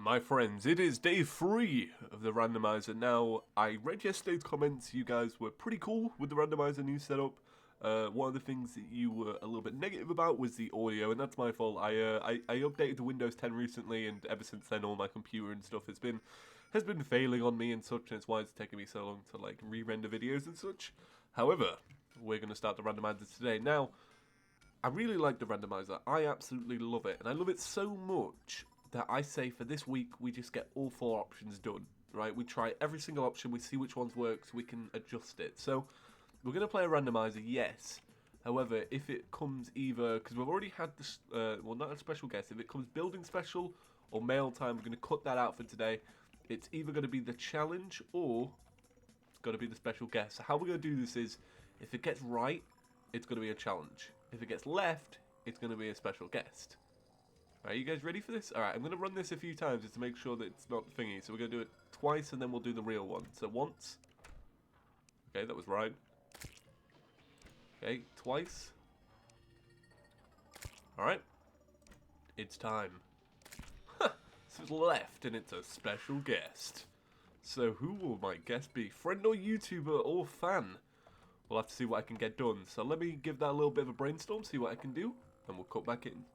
My friends, it is day 3 of the randomizer. Now, I read yesterday's comments. You guys were pretty cool with the randomizer new setup. One of the things that you were a little bit negative about was the audio, and that's my fault. I updated to Windows 10 recently, and ever since then, all my computer and stuff has been failing on me and such, and it's why it's taking me so long to like re-render videos and such. However, we're going to start the randomizer today. Now, I really like the randomizer. I absolutely love it, and I love it so much that I say for this week we just get all 4 options done, right? We try every single option, we see which ones work, so we can adjust it. So we're going to play a randomizer, yes. However, if it comes either, because we've already had this, well, not a special guest, if it comes building special or mail time, we're going to cut that out for today. It's either going to be the challenge or it's going to be the special guest. So how we're going to do this is, if it gets right, it's going to be a challenge. If it gets left, it's going to be a special guest. Alright, you guys ready for this? Alright, I'm going to run this a few times just to make sure that it's not thingy. So we're going to do it twice and then we'll do the real one. So once. Okay, that was right. Okay, twice. Alright. It's time. This is left and it's a special guest. So who will my guest be? Friend or YouTuber or fan? We'll have to see what I can get done. So let me give that a little bit of a brainstorm, see what I can do, and we'll cut back in.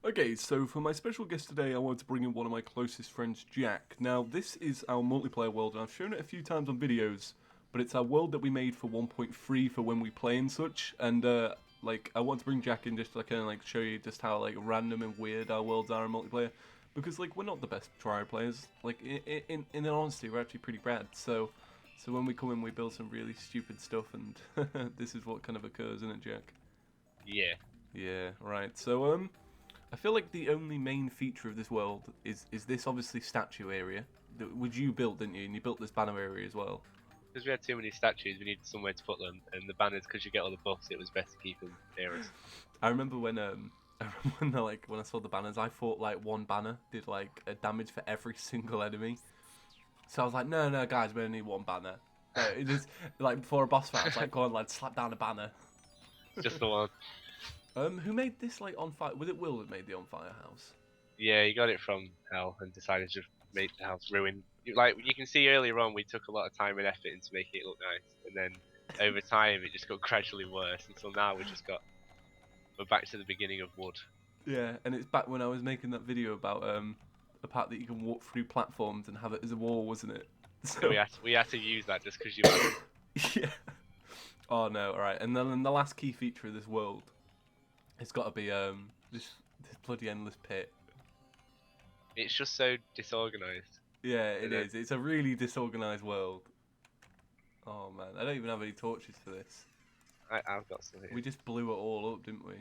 Okay, so for my special guest today, I wanted to bring in one of my closest friends, Jack. Now, this is our multiplayer world, and I've shown it a few times on videos, but it's our world that we made for 1.3 for when we play and such, and, like, I want to bring Jack in just to kind of, like, show you just how, like, random and weird our worlds are in multiplayer, because, like, we're not the best Terraria players. Like, in all honesty, we're actually pretty bad, so when we come in, we build some really stupid stuff, and this is what kind of occurs, isn't it, Jack? Yeah. Yeah, right, so, I feel like the only main feature of this world is this obviously statue area, which you built, didn't you? And you built this banner area as well. Because we had too many statues, we needed somewhere to put them, and the banners, because you get all the buffs, it was best to keep them near us. I remember when when I saw the banners, I thought like one banner did like a damage for every single enemy. So I was like, no, guys, we only need one banner. It is like before a boss fight, I was like, go on, lads, slap down a banner. Just the one. Who made this like on fire? Was it Will that made the on fire house? Yeah, he got it from hell and decided to make the house ruin. Like you can see earlier on, we took a lot of time and effort into making it look nice, and then over time it just got gradually worse until now we're back to the beginning of wood. Yeah, and it's back when I was making that video about the part that you can walk through platforms and have it as a wall, wasn't it? So we had to use that just because you. Yeah. Oh no! All right, and then the last key feature of this world, it's got to be this bloody endless pit. It's just so disorganized. Yeah, it is. It's a really disorganized world. Oh man, I don't even have any torches for this. I've got some here. We just blew it all up, didn't we?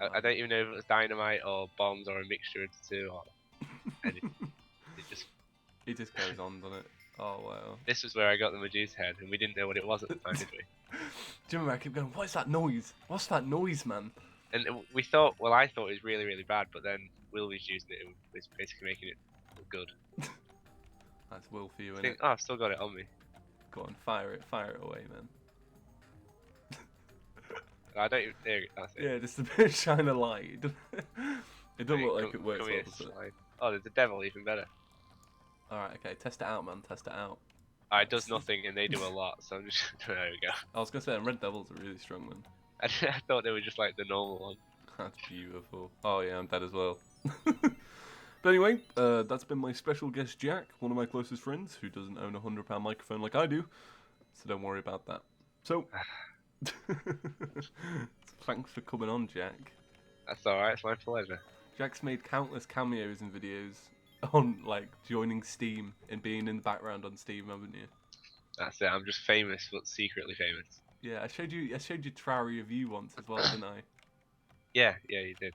Oh, I don't even know if it was dynamite or bombs or a mixture of the two or anything. It just goes on, doesn't it? Oh wow. This was where I got the Medusa head, and we didn't know what it was at the time, did we? Do you remember I kept going, what's that noise? What's that noise, man? And we thought, well, I thought it was really, really bad, but then Will was using it and was basically making it look good. That's Will for you, I innit? think, oh, I've still got it on me. Go on, fire it away, man. I don't even, there, that's it. Yeah, just a bit of shine of light. It doesn't look like it works well, does it? Oh, there's a devil, even better. Alright, okay, test it out, man, test it out. It does nothing and they do a lot, so I'm just, there we go. I was gonna say, Red Devil's a really strong one. I thought they were just like the normal one. That's beautiful. Oh yeah, I'm dead as well. But anyway, that's been my special guest Jack, one of my closest friends, who doesn't own a £100 microphone like I do, so don't worry about that. So, thanks for coming on, Jack. That's alright, it's my pleasure. Jack's made countless cameos and videos on, like, joining Steam and being in the background on Steam, haven't you? That's it, I'm just famous, but secretly famous. Yeah, I showed you Terraria View once as well, didn't I? Yeah, you did.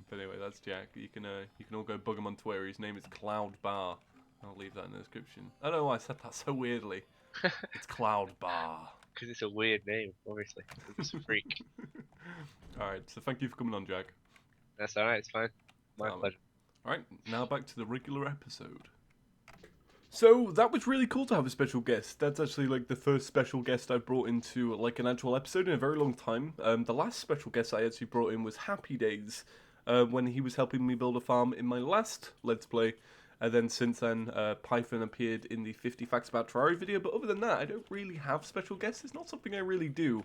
But anyway, that's Jack. You can all go bug him on Twitter. His name is Cloud Bar. I'll leave that in the description. I don't know why I said that so weirdly. It's Cloud Bar. Because it's a weird name, obviously. I'm just a freak. Alright, so thank you for coming on, Jack. That's alright, it's fine. My pleasure. Alright, now back to the regular episode. So, that was really cool to have a special guest. That's actually, like, the first special guest I've brought into, like, an actual episode in a very long time. The last special guest I actually brought in was Happy Days. when he was helping me build a farm in my last Let's Play. And then since then, Python appeared in the 50 Facts About Terraria video. But other than that, I don't really have special guests. It's not something I really do.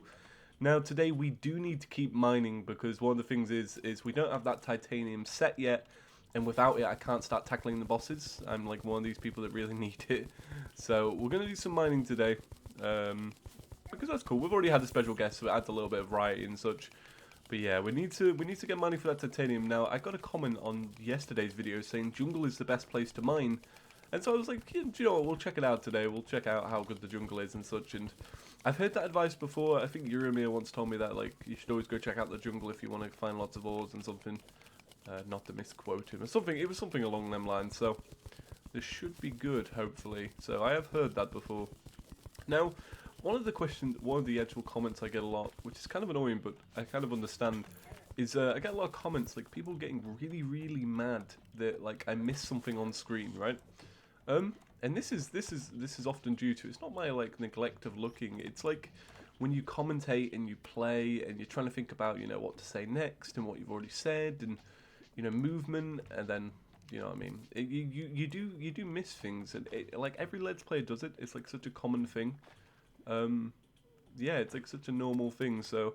Now, today we do need to keep mining because one of the things is we don't have that titanium set yet. And without it, I can't start tackling the bosses. I'm like one of these people that really need it. So we're going to do some mining today. Because that's cool. We've already had a special guest, so it adds a little bit of variety and such. But yeah, we need to get money for that titanium. Now, I got a comment on yesterday's video saying jungle is the best place to mine. And so I was like, yeah, do you know what, we'll check it out today. We'll check out how good the jungle is and such. And I've heard that advice before. I think Euromir once told me that, like, you should always go check out the jungle if you want to find lots of ores and something. Not to misquote him or something. It was something along them lines. So this should be good, hopefully. So I have heard that before. Now, one of the actual comments I get a lot, which is kind of annoying, but I kind of understand, is I get a lot of comments, like people getting really, really mad that like I missed something on screen, right? And this is often due to, it's not my like neglect of looking. It's like when you commentate and you play and you're trying to think about, you know, what to say next and what you've already said and, you know, movement, and then, you know what I mean, you do miss things, and like every Let's Player does it. It's like such a common thing. Yeah, it's like such a normal thing, so,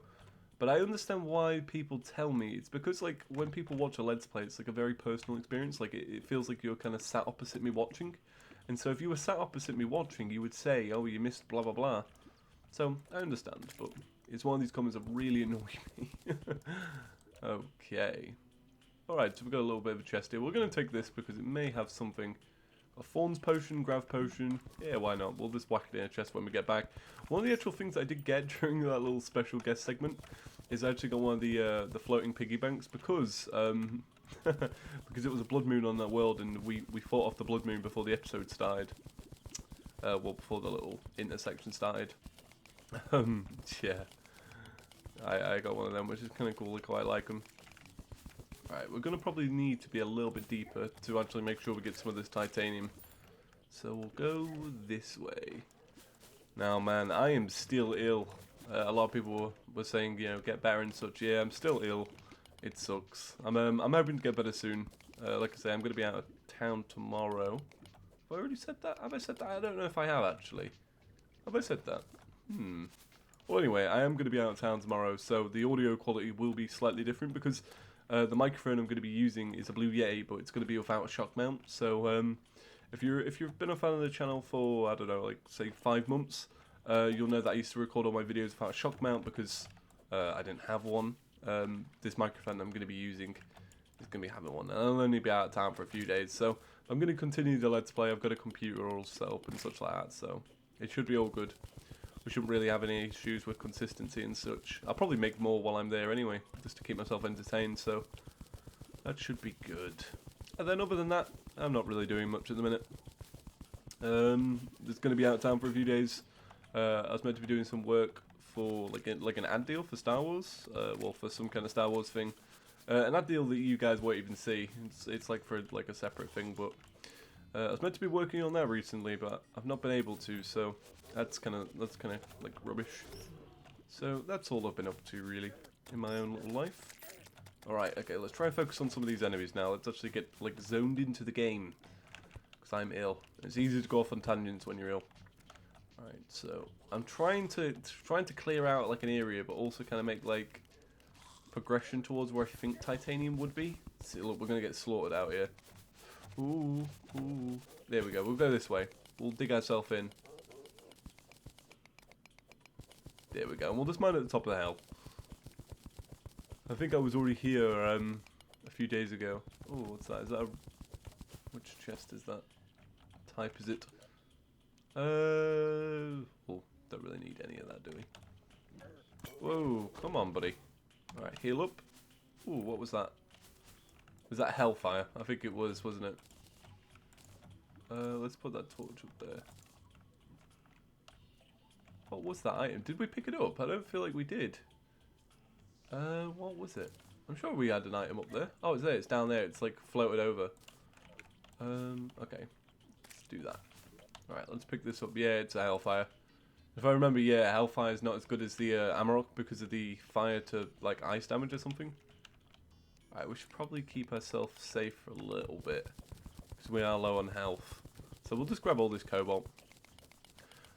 but I understand why people tell me. It's because like when people watch a Let's Play, it's like a very personal experience. Like it feels like you're kind of sat opposite me watching, and so if you were sat opposite me watching, you would say, oh, you missed blah blah blah. So I understand, but it's one of these comments that really annoy me. Okay, alright, so we've got a little bit of a chest here. We're going to take this because it may have something. A Thorns Potion, Grav Potion, yeah, why not? We'll just whack it in a chest when we get back. One of the actual things I did get during that little special guest segment is I actually got one of the floating piggy banks because because it was a blood moon on that world, and we fought off the blood moon before the episode started. Well, before the little intersection started. Yeah, I got one of them, which is kind of cool. I quite like them. Alright, we're going to probably need to be a little bit deeper to actually make sure we get some of this titanium. So we'll go this way. Now, man, I am still ill. A lot of people were saying, you know, get better and such. Yeah, I'm still ill. It sucks. I'm hoping to get better soon. Like I say, I'm going to be out of town tomorrow. Have I already said that? Have I said that? I don't know if I have, actually. Have I said that? Well, anyway, I am going to be out of town tomorrow, so the audio quality will be slightly different because the microphone I'm going to be using is a Blue Yeti, but it's going to be without a shock mount. So if you've been a fan of the channel for, I don't know, like say 5 months, you'll know that I used to record all my videos without a shock mount because I didn't have one. This microphone I'm going to be using is going to be having one, and I'll only be out of town for a few days. So I'm going to continue the Let's Play. I've got a computer all set up and such like that, so it should be all good. We shouldn't really have any issues with consistency and such. I'll probably make more while I'm there anyway, just to keep myself entertained, so that should be good. And then other than that, I'm not really doing much at the minute. Just going to be out of town for a few days. I was meant to be doing some work for like an ad deal for Star Wars, well, for some kind of Star Wars thing. An ad deal that you guys won't even see. It's like for like a separate thing, but I was meant to be working on that recently, but I've not been able to, so that's kind of like rubbish. So that's all I've been up to really in my own little life. Alright, okay, let's try and focus on some of these enemies now. Let's actually get like zoned into the game, because I'm ill. It's easy to go off on tangents when you're ill. Alright, so I'm trying to clear out like an area, but also kind of make like progression towards where I think titanium would be. See, look, we're gonna get slaughtered out here. Ooh, ooh. There we go. We'll go this way. We'll dig ourselves in. There we go. And we'll just mine at the top of the hill. I think I was already here a few days ago. Oh, what's that? Is that a... Which chest is that? Type is it? Oh, don't really need any of that, do we? Whoa, come on, buddy. Alright, heal up. Ooh, what was that? Was that Hellfire? I think it was, wasn't it? Let's put that torch up there. What was that item? Did we pick it up? I don't feel like we did. What was it? I'm sure we had an item up there. Oh, it's there. It's down there. It's like floated over. Okay. Let's do that. Alright, let's pick this up. Yeah, it's a Hellfire. If I remember, yeah, Hellfire is not as good as the Amarok because of the fire to, like, ice damage or something. Alright, we should probably keep ourselves safe for a little bit. Because we are low on health. So we'll just grab all this cobalt.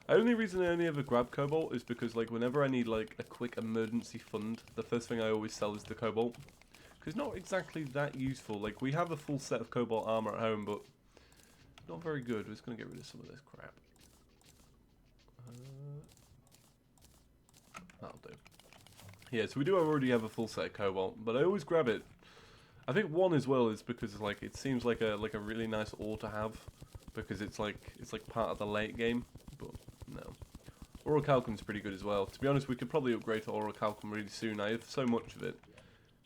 The only reason I only ever grab cobalt is because, like, whenever I need, like, a quick emergency fund, the first thing I always sell is the cobalt. Because it's not exactly that useful. Like, we have a full set of cobalt armor at home, but not very good. We're just going to get rid of some of this crap. That'll do. Yeah, so we do already have a full set of cobalt, but I always grab it. I think one as well is because, like, it seems like a really nice ore to have, because it's like part of the late game. But no, orichalcum's pretty good as well. To be honest, we could probably upgrade to orichalcum really soon. I have so much of it,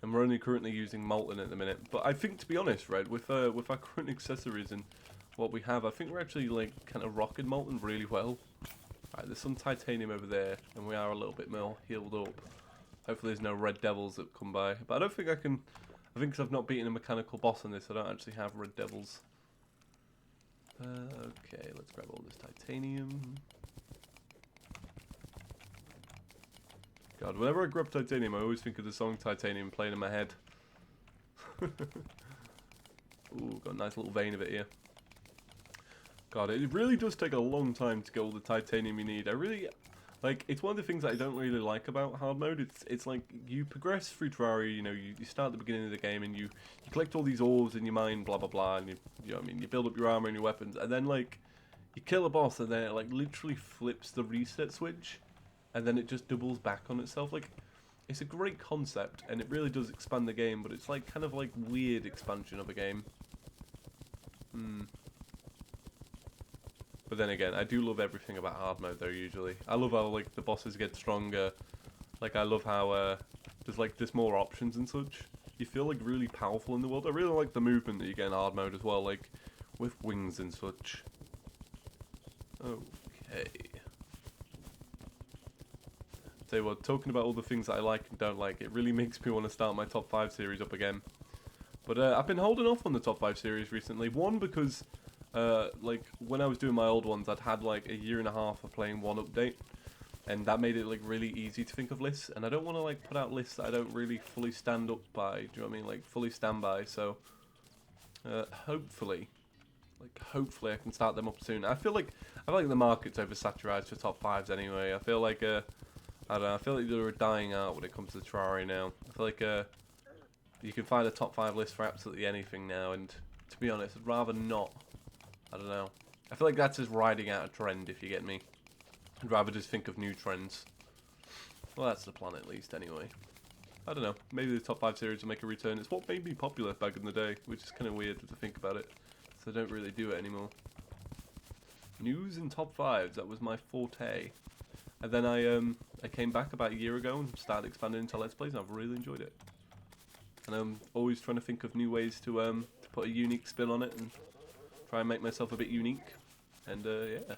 and we're only currently using molten at the minute. But I think, to be honest, right, with our current accessories and what we have, I think we're actually like kind of rocking molten really well. Right, there's some titanium over there, and we are a little bit more healed up. Hopefully there's no red devils that come by. But I don't think I can. I think because I've not beaten a mechanical boss on this, I don't actually have red devils. Okay, let's grab all this titanium. God, whenever I grab titanium, I always think of the song Titanium playing in my head. Ooh, got a nice little vein of it here. God, it really does take a long time to get all the titanium you need. I really, like, it's one of the things that I don't really like about hard mode. It's like, you progress through Terraria, you know, you start at the beginning of the game and you collect all these ores in your mine, blah blah blah, and you know what I mean, you build up your armor and your weapons, and then, like, you kill a boss and then it, like, literally flips the reset switch, and then it just doubles back on itself. Like, it's a great concept, and it really does expand the game, but it's, like, kind of, like, weird expansion of a game. But then again, I do love everything about hard mode though, usually. I love how, like, the bosses get stronger. Like, I love how, there's more options and such. You feel, like, really powerful in the world. I really like the movement that you get in hard mode as well, like, with wings and such. Okay. Tell you what, talking about all the things that I like and don't like, it really makes me want to start my top 5 series up again. But, I've been holding off on the top 5 series recently. One, because like, when I was doing my old ones, I'd had like a year and a half of playing one update, and that made it like really easy to think of lists, and I don't want to like put out lists that I don't really fully stand up by, do you know what I mean, like fully stand by, so hopefully I can start them up soon. I feel like the market's oversaturated for top 5s anyway. I feel like I don't know, I feel like they're dying out when it comes to Terraria now. I feel like you can find a top 5 list for absolutely anything now, and to be honest, I'd rather not. I don't know. I feel like that's just riding out a trend, if you get me. I'd rather just think of new trends. Well, that's the plan at least, anyway. I don't know. Maybe the top 5 series will make a return. It's what made me popular back in the day, which is kind of weird to think about it. So I don't really do it anymore. News and top 5s, that was my forte. And then I came back about a year ago and started expanding into Let's Plays, and I've really enjoyed it. And I'm always trying to think of new ways to put a unique spin on it and try and make myself a bit unique, and yeah.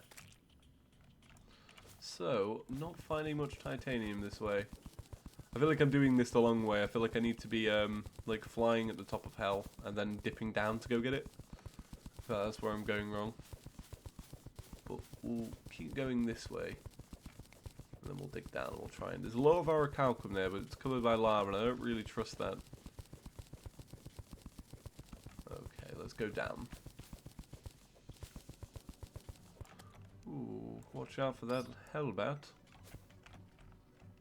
So, not finding much titanium this way. I feel like I'm doing this the long way. I feel like I need to be like flying at the top of hell and then dipping down to go get it. So that's where I'm going wrong. But we'll keep going this way, and then we'll dig down and we'll try. And there's a lot of orichalcum there, but it's covered by lava, and I don't really trust that. Okay, let's go down. Ooh, watch out for that hellbat.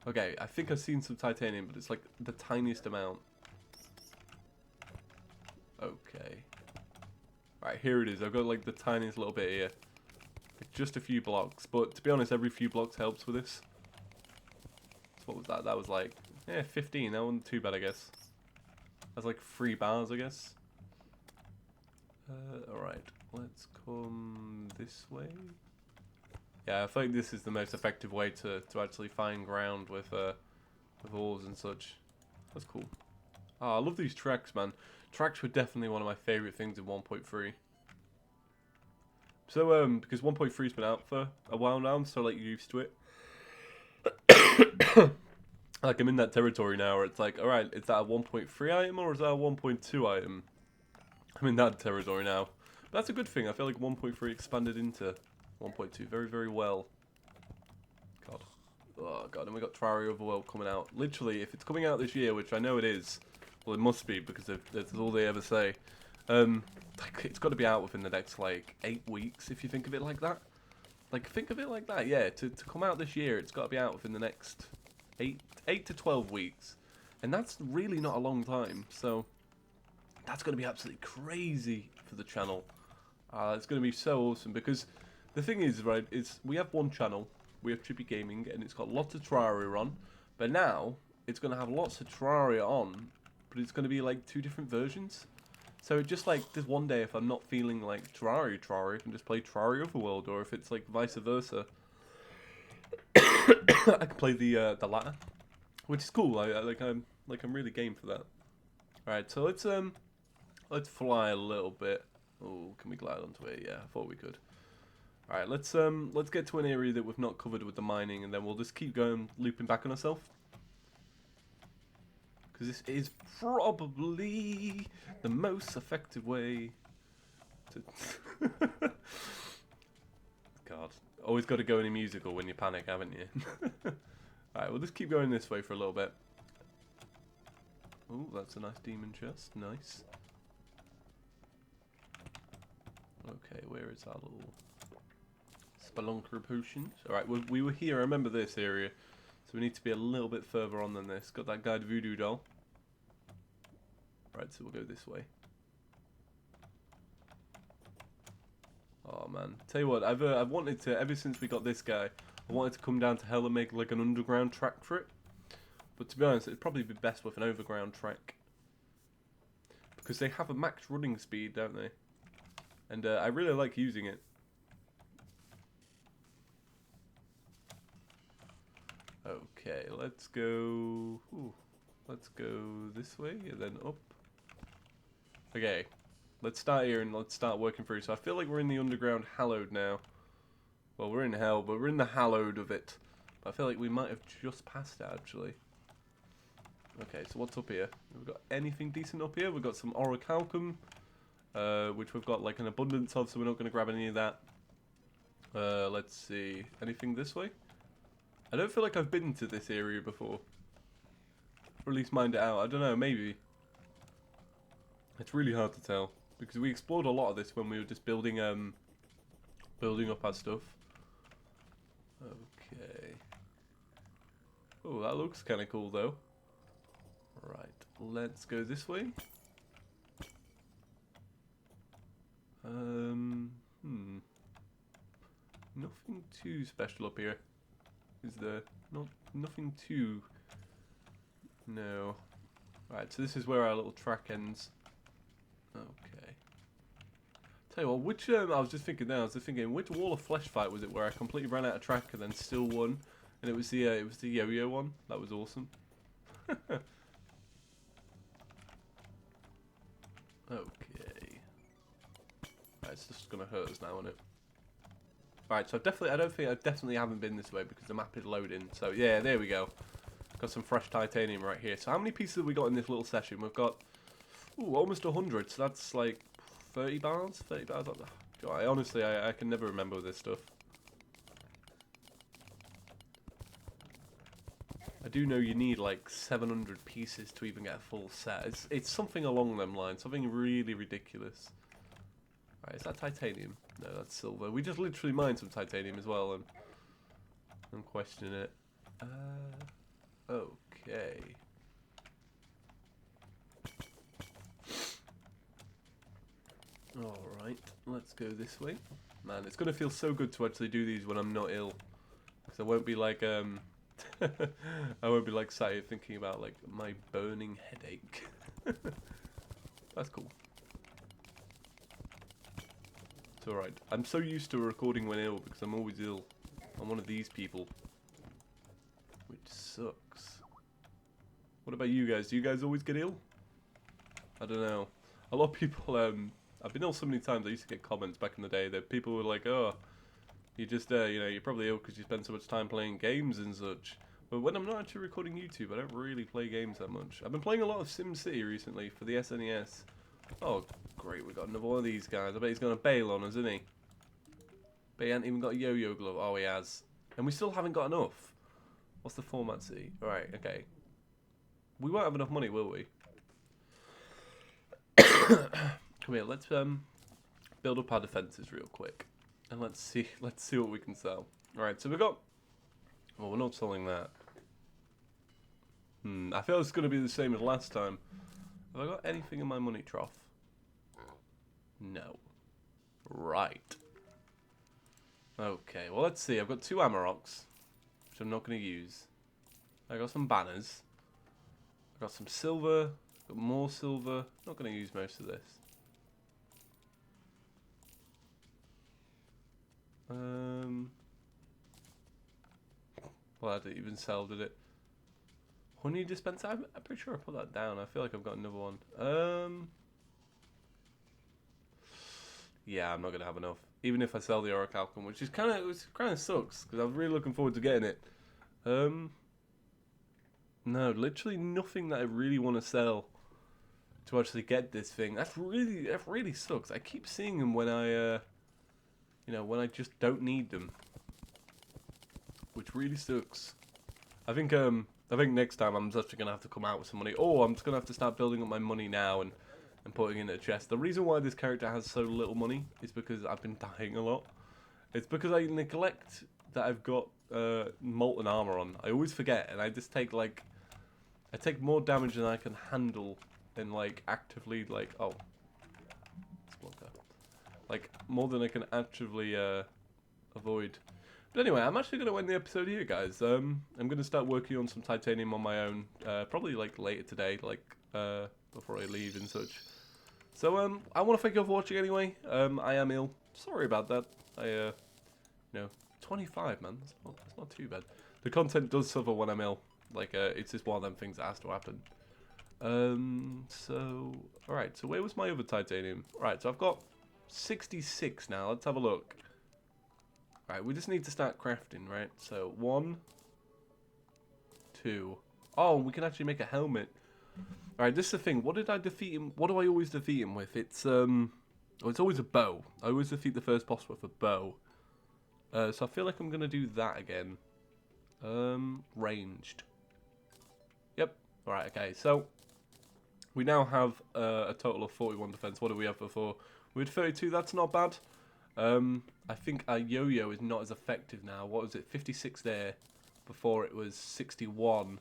Okay, I think I've seen some titanium, but it's like the tiniest amount. Okay. Right, here it is. I've got like the tiniest little bit here. Like, just a few blocks, but to be honest, every few blocks helps with this. So what was that? That was like, yeah, 15. That wasn't too bad, I guess. That's like 3 bars, I guess. Alright, let's come this way. Yeah, I feel like this is the most effective way to actually find ground with ores and such. That's cool. Oh, I love these tracks, man. Tracks were definitely one of my favourite things in 1.3. So, because 1.3's been out for a while now, I'm so, like, used to it. Like, I'm in that territory now where it's like, alright, is that a 1.3 item or is that a 1.2 item? I'm in that territory now. But that's a good thing. I feel like 1.3 expanded into 1.2 very, very well. God. Oh, God. And we got Terraria Overworld coming out. Literally, if it's coming out this year, which I know it is, Well, it must be because that's all they ever say. Like, it's got to be out within the next like 8 weeks if you think of it like that. Like, think of it like that. Yeah, to come out this year, it's got to be out within the next 8 to 12 weeks, and that's really not a long time. So that's going to be absolutely crazy for the channel. It's going to be so awesome because the thing is, right, is we have one channel, we have Chippy Gaming, and it's got lots of Terraria on, but now it's going to have lots of Terraria on, but it's going to be like 2 different versions. So just like this one day, if I'm not feeling like Terraria, I can just play Terraria Overworld, or if it's like vice versa, I can play the latter, which is cool. I'm really game for that. All right, so let's fly a little bit. Oh, can we glide onto it? Yeah, I thought we could. All right, let's get to an area that we've not covered with the mining, and then we'll just keep going, looping back on ourselves. Because this is probably the most effective way to... God, always got to go any musical when you panic, haven't you? Alright, we'll just keep going this way for a little bit. Oh, that's a nice demon chest. Nice. Okay, where is our little spelunker potions? Alright, we were here. I remember this area. So we need to be a little bit further on than this. Got that guide voodoo doll. Right, so we'll go this way. Oh man, tell you what, I've wanted to, ever since we got this guy, I wanted to come down to hell and make like an underground track for it. But to be honest, it'd probably be best with an overground track. Because they have a max running speed, don't they? And I really like using it. Okay, let's go... Ooh, let's go this way and then up. Okay, let's start here and let's start working through. So I feel like we're in the underground hallowed now. Well, we're in hell, but we're in the hallowed of it. But I feel like we might have just passed it, actually. Okay, so what's up here? We've got anything decent up here? We've got some orichalcum, which we've got like an abundance of, so we're not going to grab any of that. Let's see. Anything this way? I don't feel like I've been to this area before. Or at least mined it out. I don't know, maybe. It's really hard to tell. Because we explored a lot of this when we were just building up our stuff. Okay. Oh, that looks kind of cool though. Right, let's go this way. Nothing too special up here. Is there? Nothing too... No. Right, so this is where our little track ends. Okay. Tell you what, which... I was just thinking now, which Wall of Flesh fight was it where I completely ran out of track and then still won? And it was the yo-yo one? That was awesome. Okay. Right, it's just gonna hurt us now, isn't it? Right, so I definitely haven't been this way because the map is loading. So yeah, there we go. Got some fresh titanium right here. So how many pieces have we got in this little session? We've got almost 100. So that's like 30 bars. 30 bars. Honestly, I can never remember this stuff. I do know you need like 700 pieces to even get a full set. It's something along them lines. Something really ridiculous. Right, is that titanium? No, that's silver. We just literally mined some titanium as well, and I'm questioning it. Okay. Alright, let's go this way. Man, it's gonna feel so good to actually do these when I'm not ill. Because I won't be like, I won't be like sat here thinking about like my burning headache. That's cool. It's alright. I'm so used to recording when ill because I'm always ill. I'm one of these people. Which sucks. What about you guys? Do you guys always get ill? I don't know. A lot of people, I've been ill so many times, I used to get comments back in the day that people were like, oh, you just, you know, you're probably ill because you spend so much time playing games and such. But when I'm not actually recording YouTube, I don't really play games that much. I've been playing a lot of SimCity recently for the SNES. Oh, great, we got another one of these guys. I bet he's going to bail on us, isn't he? But he hasn't even got a yo-yo glove. Oh, he has. And we still haven't got enough. What's the format see? Alright, okay. We won't have enough money, will we? Come here, let's build up our defenses real quick. And let's see what we can sell. Alright, so we got... Well, we're not selling that. I feel it's going to be the same as last time. Have I got anything in my money trough? No. Right. Okay, well let's see. I've got 2 Amarocks, which I'm not going to use. I got some banners. I got some silver. Got more silver. Not going to use most of this. Well, I didn't even sell, did it? Honey dispenser? I'm pretty sure I put that down. I feel like I've got another one. Yeah, I'm not gonna have enough. Even if I sell the orichalcum, which is kind of sucks because I was really looking forward to getting it. No, literally nothing that I really want to sell to actually get this thing. That really sucks. I keep seeing them when I, when I just don't need them, which really sucks. I think next time I'm just actually gonna have to come out with some money. Oh, I'm just gonna have to start building up my money now and putting it in a chest. The reason why this character has so little money is because I've been dying a lot. It's because I neglect that I've got molten armor on. I always forget, and I just take I take more damage than I can handle, and actively oh, more than I can actively avoid. But anyway, I'm actually going to end the episode here, guys. I'm going to start working on some titanium on my own, probably later today, before I leave and such. So I want to thank you all for watching anyway. I am ill. Sorry about that. 25, man. That's not too bad. The content does suffer when I'm ill. It's just one of them things that has to happen. Alright, so where was my other titanium? Alright, so I've got 66 now. Let's have a look. Alright, we just need to start crafting, right? So, 1, 2. Oh, we can actually make a helmet. Alright, this is the thing. What did I defeat him? What do I always defeat him with? It's always a bow. I always defeat the first boss with a bow. So I feel like I'm going to do that again. Ranged. Yep. Alright, okay. So, we now have a total of 41 defense. What do we have before? We had 32. That's not bad. I think our yo-yo is not as effective now. What was it? 56 there. Before it was 61.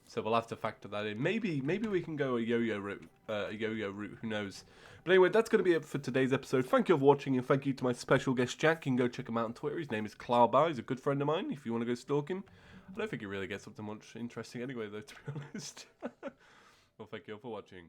So we'll have to factor that in. Maybe we can go a yo-yo route. Who knows? But anyway, that's going to be it for today's episode. Thank you for watching, and thank you to my special guest Jack. You can go check him out on Twitter. His name is Cloudbar. He's a good friend of mine. If you want to go stalk him, I don't think he really gets up to much interesting anyway, though. To be honest. Well, thank you all for watching.